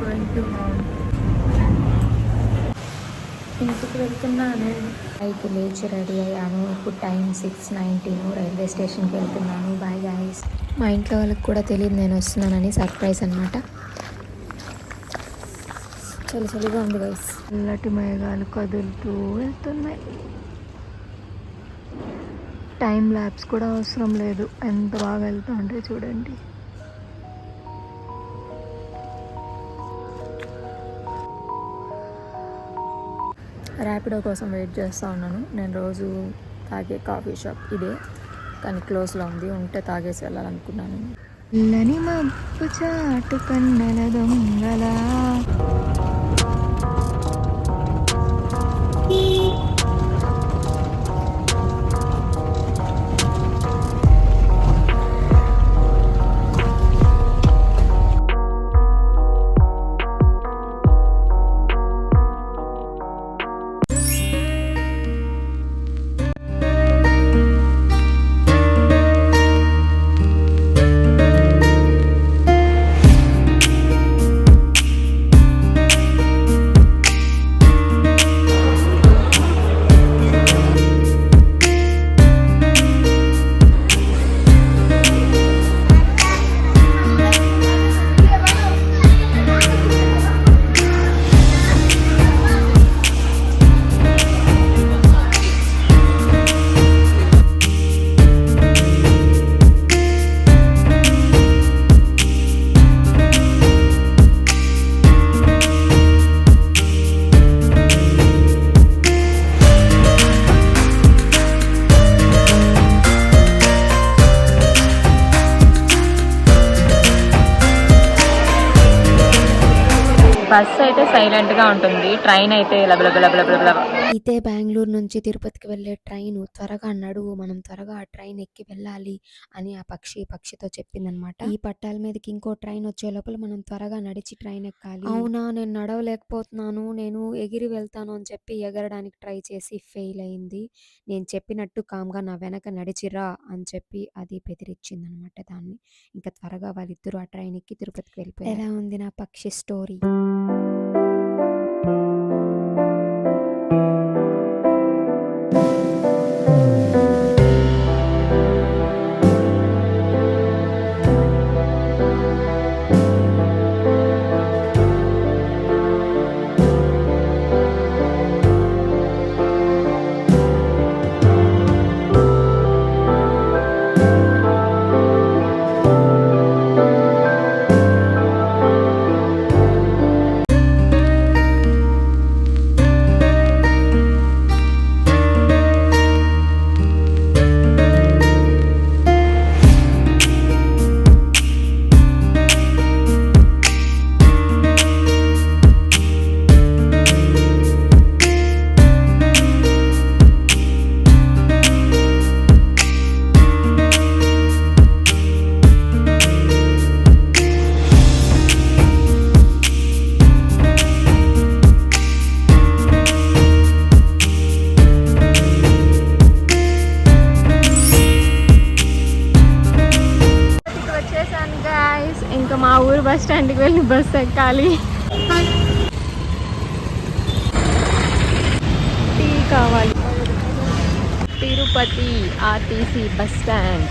Going to home. ఇంటికి వెళ్తున్నాను. అయితే లేచి రెడీ అయ్యాను. ఇప్పుడు టైం 6:19. రైల్వే స్టేషన్కి వెళ్తున్నాను. Bye guys. మా ఇంట్లో వాళ్ళకి కూడా తెలియదు నేను వస్తున్నానని, సర్ప్రైజ్ అనమాట. చలి చలిగా ఉంది గైస్. నల్లటి మేఘాలు కదులుతూ వెళ్తున్నాయి. టైం ల్యాబ్స్ కూడా అవసరం లేదు, ఎంత బాగా వెళ్తా ఉంటే చూడండి. ర్యాపిడో కోసం వెయిట్ చేస్తూ ఉన్నాను. నేను రోజు తాగే కాఫీ షాప్ ఇదే, కానీ క్లోజ్లో ఉంది. ఉంటే తాగేసి వెళ్ళాలనుకున్నాను. ఇల్లని మబ్బు చాటు కన్నెల దొంగలా బస్ అయితే సైలెంట్గా ఉంటుంది, ట్రైన్ అయితే ఇదే బెంగళూరు నుంచి తిరుపతికి వెళ్ళే ట్రైన్. త్వరగా నడువు, మనం త్వరగా ఆ ట్రైన్ ఎక్కి వెళ్ళాలి అని ఆ పక్షితో చెప్పిందనమాట. ఈ పట్టాల మీదకి ఇంకో ట్రైన్ వచ్చే లోపల మనం త్వరగా నడిచి ట్రైన్ ఎక్కాలి. అవునా, నేను నడవలేకపోతున్నాను, నేను ఎగిరి వెళ్తాను అని చెప్పి ఎగరడానికి ట్రై చేసి ఫెయిల్ అయింది. నేను చెప్పినట్టు కామ్గా నా వెనక నడిచిరా అని చెప్పి అది బెదిరించింది అనమాట దాన్ని. ఇంకా త్వరగా వాళ్ళిద్దరూ ఆ ట్రైన్ ఎక్కి తిరుపతికి వెళ్ళిపోయారు. ఎలా ఉంది నా పక్షి స్టోరీ? ఇంకా మా ఊరు బస్ స్టాండ్కి వెళ్ళి బస్ ఎక్కాలి. టీ కావాలి. Tirupati RTC bus stand.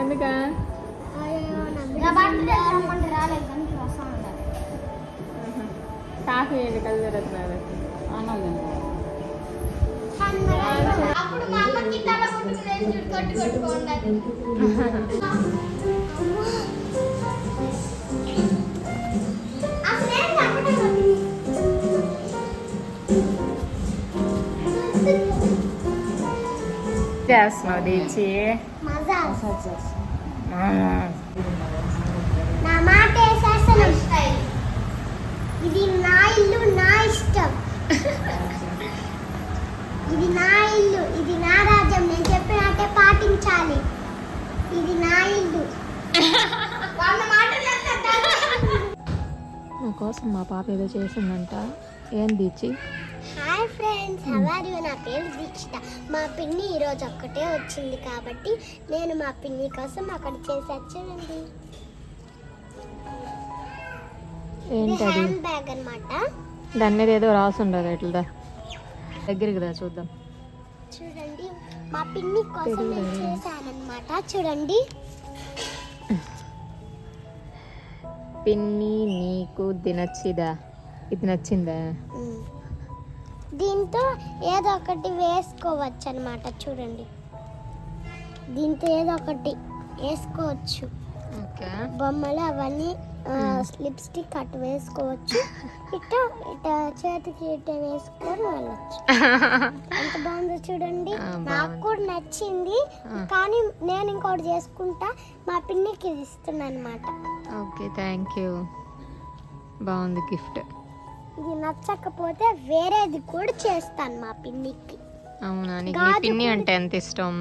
ఎందుక కాఫీ కళ్ళు జరుగుతున్నారు. చేస్తున్నావు దీచి? నా మాట వేసేస్తాను. ఇది నా ఇల్లు, నా ఇష్టం. ఇది నా ఇల్లు, ఇది నా రాజ్యం. నేను చెప్పినట్టే పాటించాలి. ఇది నా ఇల్లు. నా కోసం మా పాప ఏదో చేసిందంట. ఏం దీచి? Hi friends, how are you? నా పేరు దీక్షిత. మా పిన్ని ఈరోజు ఒక్కటే వచ్చింది కాబట్టి నేను మా పిన్ని కోసం అక్కడ చేసి వచ్చానండి. ఏంటది? హ్యాండ్ బ్యాగ్ అన్నమాట. దాని మీద ఏదో రాసి ఉండదు. ఎట్లా దగ్గరికి దా చూద్దాం. చూడండి, మా పిన్ని కోసం నేను చేశానన్నమాట. చూడండి, పిన్ని నీకు ఇది నచ్చిదా? ఇది నచ్చిందా? దీంతో ఏదో ఒకటి వేసుకోవచ్చు అన్నమాట. చూడండి, దీంతో ఏదో ఒకటి వేసుకోవచ్చు. ఓకే, బొమ్మలు అవన్నీ, లిప్స్టిక్ అటు వేసుకోవచ్చు. ఇట ఇట చేతికి ఇట వేసుకొని వెళ్ళచ్చు. ఎంత బాగుందో చూడండి. నాకు కూడా నచ్చింది, కానీ నేను ఇంకోటి చేసుకుంటా. మా పిన్నికి ఇది ఇస్తున్నా అనమాట. Okay, thank you. బాగుంది గిఫ్ట్. ఇది నచ్చకపోతే వేరేది కూడా చేస్తాను మా పిన్నికి. అవునా? నీకు నీ పిన్ని అంటే ఎంత ఇష్టం?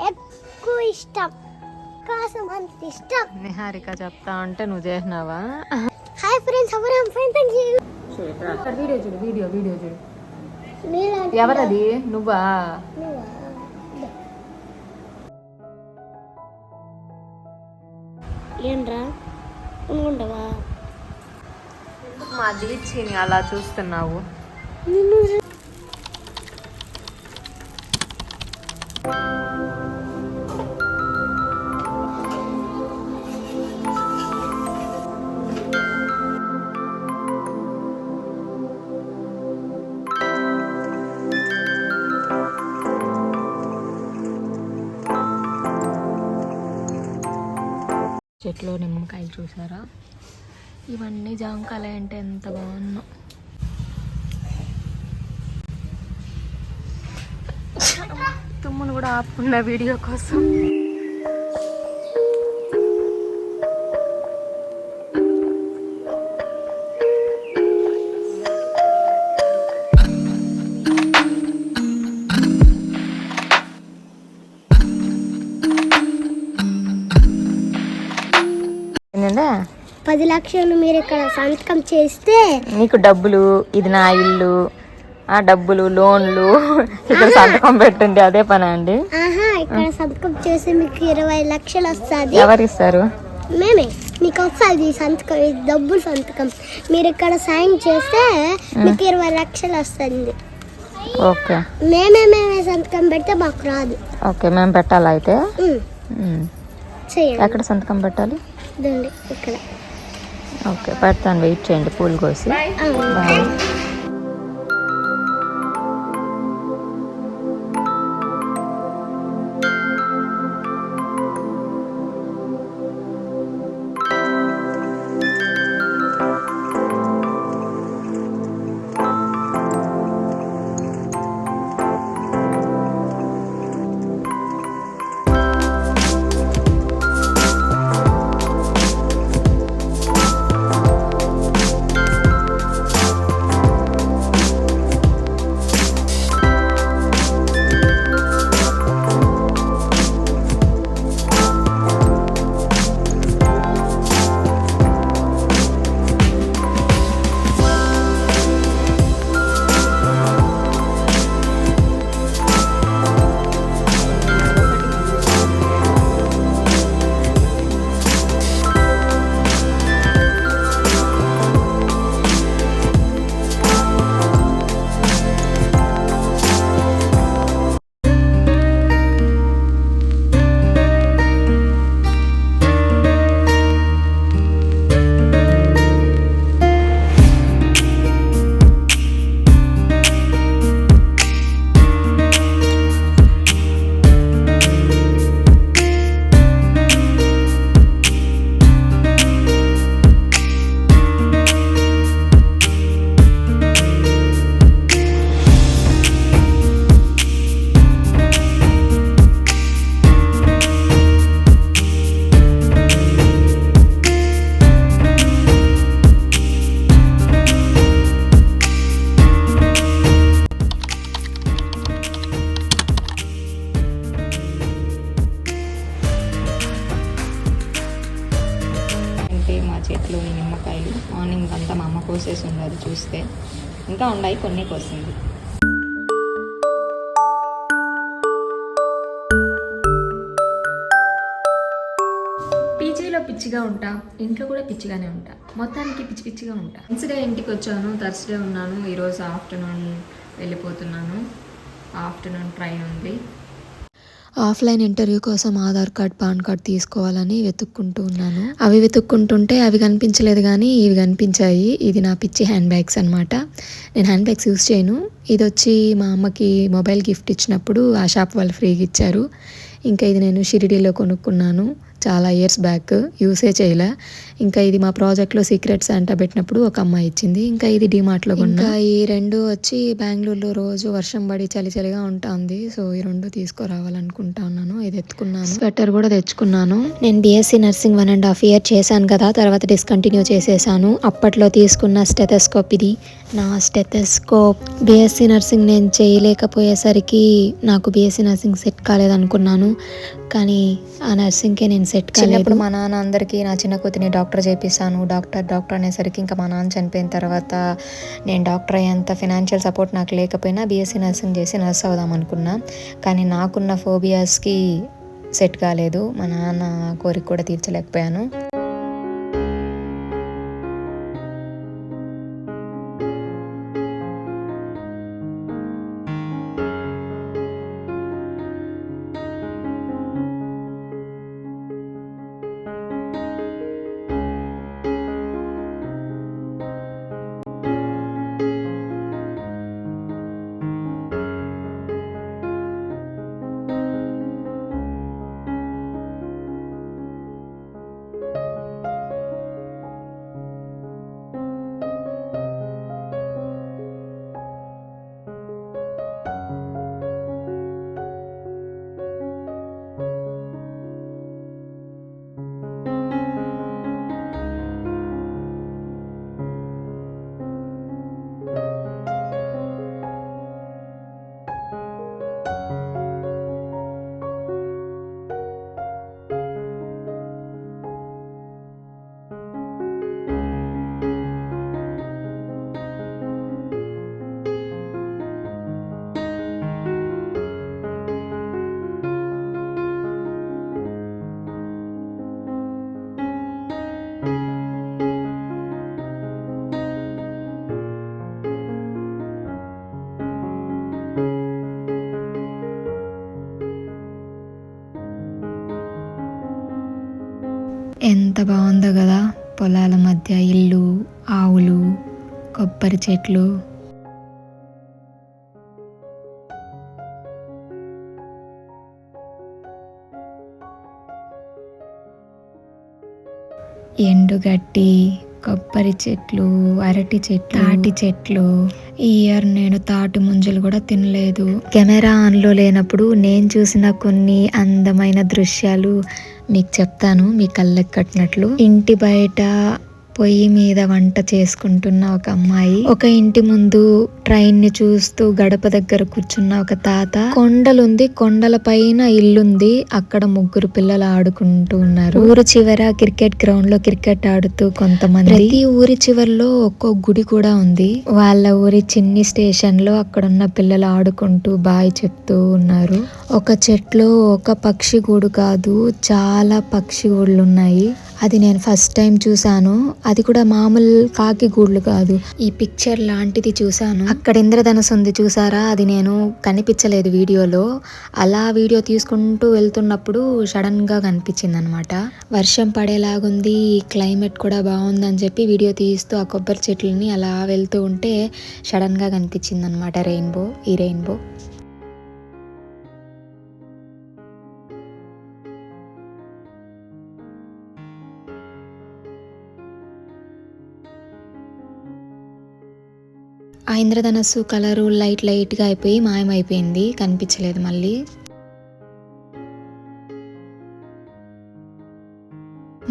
ఎక్కువ ఇష్టం, కోసం అంత ఇష్టం. నిహారిక చెప్తా అంటే నువ్వు చేసినావా? Hi friends, how are you? Fine, thank you. Video చూడు, వీడియో చూడు. ఎవరది? నువ్వా? ఏంట్రా ఉండవా? మా దీక్షని అలా చూస్తున్నావు? చెట్లో నిమ్మకాయలు చూసారా? ఇవన్నీ జామకాయలు అంటే ఎంత బాగున్నా. తుమ్మును కూడా ఆపుకున్న వీడియో కోసం. ఏంటంటే 10 లక్షలు మీరు ఇక్కడ సంతకం చేస్తే నీకు డబ్బులు, ఇది నా ఇల్లు, ఆ డబ్బులు, లోన్లు ఇక్కడ సంతకం పెట్టండి. అదే పనా అండి? ఇక్కడ సంతకం చేస్తే మీకు 20 లక్షలు వస్తుంది. ఎవరు ఇస్తారు? మేమే. మీకు వస్తుంది సంతకం, డబ్బులు సంతకం. మీరు ఇక్కడ సైన్ చేస్తే మీకు 20 లక్షలు వస్తుంది. ఓకే, మేమే సంతకం పెడితే మాకు రాదు. ఓకే, మేము పెట్టాలా అయితే? చేయండి. ఎక్కడ సంతకం పెట్టాలి? ఇక్కడ. ఓకే, పెడతాను. వెయిట్ చేయండి, పూలు కోసి. బాయ్. చెట్లు, ఈ నిమ్మకాయలు మార్నింగ్ అంతా మా అమ్మ కోసేసి ఉంది, అది చూస్తే ఇంకా ఉన్నాయి, కొన్ని కోసింది. పీజీలో పిచ్చిగా ఉంటా, ఇంట్లో కూడా పిచ్చిగానే ఉంటా, మొత్తానికి పిచ్చి పిచ్చిగా ఉంటా. వెన్స్డే ఇంటికి వచ్చాను, థర్స్డే ఉన్నాను, ఈరోజు ఆఫ్టర్నూన్ వెళ్ళిపోతున్నాను. ఆఫ్టర్నూన్ ట్రైన్ ఉంది. ఆఫ్లైన్ ఇంటర్వ్యూ కోసం ఆధార్ కార్డ్, పాన్ కార్డ్ తీసుకోవాలని వెతుక్కుంటూ ఉన్నాను. అవి వెతుక్కుంటుంటే అవి కనిపించలేదు కానీ ఇవి కనిపించాయి. ఇది నా పిచ్చి హ్యాండ్ బ్యాగ్స్ అనమాట. నేను హ్యాండ్ బ్యాగ్స్ యూస్ చేయను. ఇది వచ్చి మా అమ్మకి మొబైల్ గిఫ్ట్ ఇచ్చినప్పుడు ఆ షాప్ వాళ్ళు ఫ్రీగా ఇచ్చారు. ఇంకా ఇది నేను షిరిడీలో కొనుక్కున్నాను చాలా ఇయర్స్ బ్యాక్, యూసే చేయలే. ఇంకా ఇది మా ప్రాజెక్ట్లో సీక్రెట్స్ అంట పెట్టినప్పుడు ఒక అమ్మాయి ఇచ్చింది. ఇంకా ఇది డిమార్ట్లో కొన్నా. ఇంకా ఈ రెండు వచ్చి బెంగళూరులో రోజు వర్షం పడి చలి చలిగా ఉంటుంది. సో ఈ రెండు తీసుకురావాలనుకుంటా ఉన్నాను. ఇది ఎత్తుకున్నాను, స్వెటర్ కూడా తెచ్చుకున్నాను. నేను బీఎస్సీ నర్సింగ్ 1.5 years చేశాను కదా, తర్వాత డిస్కంటిన్యూ చేసేసాను. అప్పట్లో తీసుకున్న స్టెథోస్కోప్ ఇది, నా స్టెథోస్కోప్. బీఎస్సీ నర్సింగ్ నేను చేయలేకపోయేసరికి నాకు బీఎస్సీ నర్సింగ్ సెట్ కాలేదనుకున్నాను, కానీ ఆ నర్సింగ్కే నేను సెట్ కాలేదు. మా నాన్న అందరికీ నా చిన్న కూతురిని డాక్టర్ చేపిస్తాను, డాక్టర్ అనేసరికి ఇంకా మా నాన్న చనిపోయిన తర్వాత నేను డాక్టర్ అయ్యేంత ఫినాన్షియల్ సపోర్ట్ నాకు లేకపోయినా బీఎస్సీ నర్సింగ్ చేసి నర్స్ అవుదాం అనుకున్నా. కానీ నాకున్న ఫోబియాస్కి సెట్ కాలేదు, మా నాన్న కోరిక కూడా తీర్చలేకపోయాను. ఎంత బాగుందో కదా, పొలాల మధ్య ఇల్లు, ఆవులు, కొబ్బరి చెట్లు. ఎండుగడ్డి, కొబ్బరి చెట్లు, అరటి చెట్లు, తాటి చెట్లు. ఈ ఇయర్ నేను తాటి ముంజలు కూడా తినలేదు. కెమెరా ఆన్లో లేనప్పుడు నేను చూసిన కొన్ని అందమైన దృశ్యాలు మీకు చెప్తాను, మీ కళ్ళకి కట్టినట్లు. ఇంటి బయట పొయ్యి మీద వంట చేసుకుంటున్న ఒక అమ్మాయి, ఒక ఇంటి ముందు ట్రైన్ ని చూస్తూ గడప దగ్గర కూర్చున్న ఒక తాత, కొండలుంది, కొండల పైన ఇల్లుంది, అక్కడ 3 పిల్లలు ఆడుకుంటూ ఉన్నారు. ఊరు చివర క్రికెట్ గ్రౌండ్ లో క్రికెట్ ఆడుతూ కొంతమంది. ప్రతి ఊరి చివరిలో ఒక్కో గుడి కూడా ఉంది. వాళ్ళ ఊరి చిన్ని స్టేషన్ లో అక్కడున్న పిల్లలు ఆడుకుంటూ బాయ్ చెప్తూ ఉన్నారు. ఒక చెట్లో ఒక పక్షి గూడు కాదు, చాలా పక్షి గూళ్ళు ఉన్నాయి. అది నేను ఫస్ట్ టైం చూసాను. అది కూడా మామూలు కాకి గూళ్ళు కాదు, ఈ పిక్చర్ లాంటిది చూసాను. అక్కడ ఇంద్రధనుసు ఉంది చూసారా, అది నేను కనిపించలేదు వీడియోలో. అలా వీడియో తీసుకుంటూ వెళ్తున్నప్పుడు సడన్ గా కనిపించింది అనమాట. వర్షం పడేలాగుంది, క్లైమేట్ కూడా బాగుందని చెప్పి వీడియో తీస్తూ ఆ కొబ్బరి చెట్లని అలా వెళ్తూ ఉంటే సడన్ గా కనిపించింది అనమాట రెయిన్బో. ఈ రెయిన్బో ఆ ఇంద్రధనస్సు కలరు లైట్గా అయిపోయి మాయమైపోయింది, కనిపించలేదు మళ్ళీ.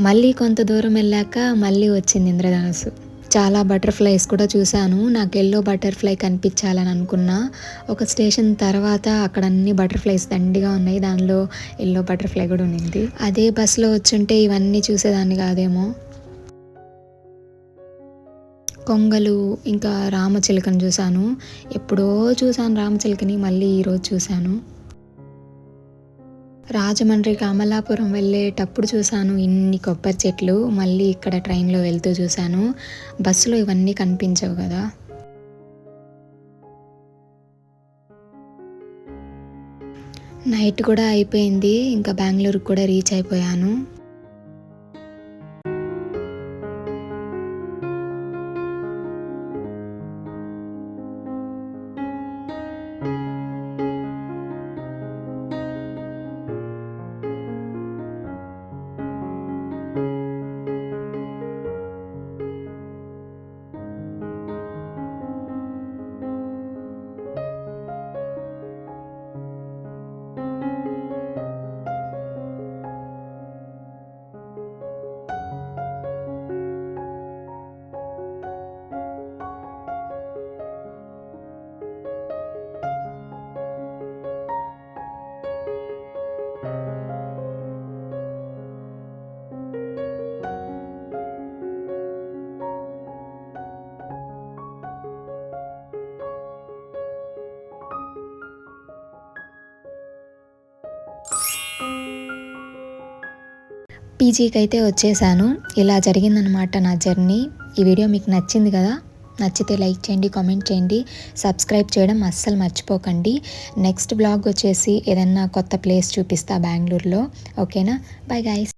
మళ్ళీ కొంత దూరం వెళ్ళాక మళ్ళీ వచ్చింది ఇంద్రధనస్సు. చాలా బటర్ఫ్లైస్ కూడా చూశాను. నాకు ఎల్లో బటర్ఫ్లై కనిపించాలని అనుకున్నా. ఒక స్టేషన్ తర్వాత అక్కడ అన్ని బటర్ఫ్లైస్ దండిగా ఉన్నాయి, దానిలో ఎల్లో బటర్ఫ్లై కూడా ఉన్నింది. అదే బస్సులో వచ్చుంటే ఇవన్నీ చూసేదాన్ని కాదేమో. కొంగలు ఇంకా రామచిలుకను చూశాను. ఎప్పుడో చూశాను రామచిలుకని, మళ్ళీ ఈరోజు చూశాను. రాజమండ్రికి అమలాపురం వెళ్ళేటప్పుడు చూశాను ఇన్ని కొబ్బరి చెట్లు. మళ్ళీ ఇక్కడ ట్రైన్లో వెళ్తూ చూశాను. బస్సులో ఇవన్నీ కనిపించవు కదా. నైట్ కూడా అయిపోయింది, ఇంకా బెంగళూరుకు కూడా రీచ్ అయిపోయాను. పీజీకి అయితే వచ్చేసాను. ఇలా జరిగిందనమాట నా జర్నీ. ఈ వీడియో మీకు నచ్చింది కదా. నచ్చితే లైక్ చేయండి, కామెంట్ చేయండి, సబ్స్క్రైబ్ చేయడం అస్సలు మర్చిపోకండి. నెక్స్ట్ బ్లాగ్ వచ్చేసి ఏదన్నా కొత్త ప్లేస్ చూపిస్తా బెంగళూరులో. ఓకేనా? Bye guys.